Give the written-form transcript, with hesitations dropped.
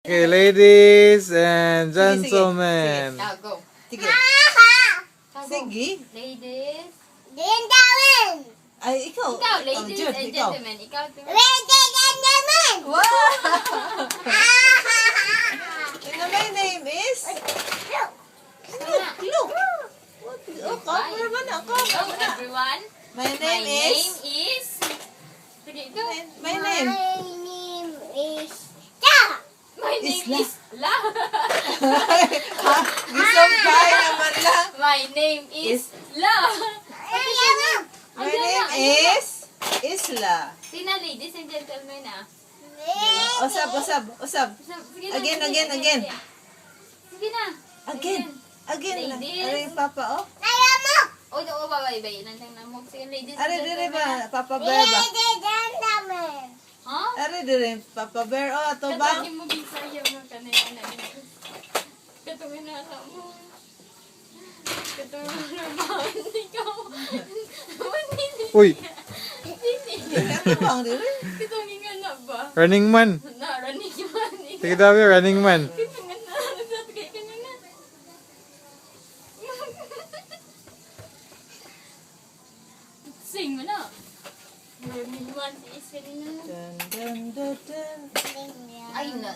Okay, ladies and Sige, sige. gentlemen. Now, go. Sige. Now, go. Sige. Ladies. Ay, ikaw. Ikaw, Oh, ladies Jude, and ikaw. gentlemen. Ikaw, Wow! And my name is... Look! Oh, cover ba na? Cover Hello, ba na? everyone. My My name name is... is... Sige, ikaw. My name. My name Isla. is La. Isang kaya naman lang. My name is La. My name is... Isla. Sina, ladies and gentlemen, ah. Usab, usab, usab. Sige na, Again, sige, again, sige, again. sige. Sige na. Again. Again. Ladies. Ano yung papa, oh? O, o, babay-bay. Nandang namog. Sige, ladies and Are dire gentlemen. ba? Papa Bear ba? Ha? Are dire. Papa Bear, oh, ato ba? Katagin mo bisaya mo kanina na. Katungin na anak mo. Katungin na naman. Ikaw. Uy, Ato bang dire? Katungin nga na ba? running man. Naranig man. Sige daw, running man. Katungin na. Nagsatagay ka na na. Sing mo na. Naranig man. Is kanina na. Dun, dun, dun, dun. Ay, na.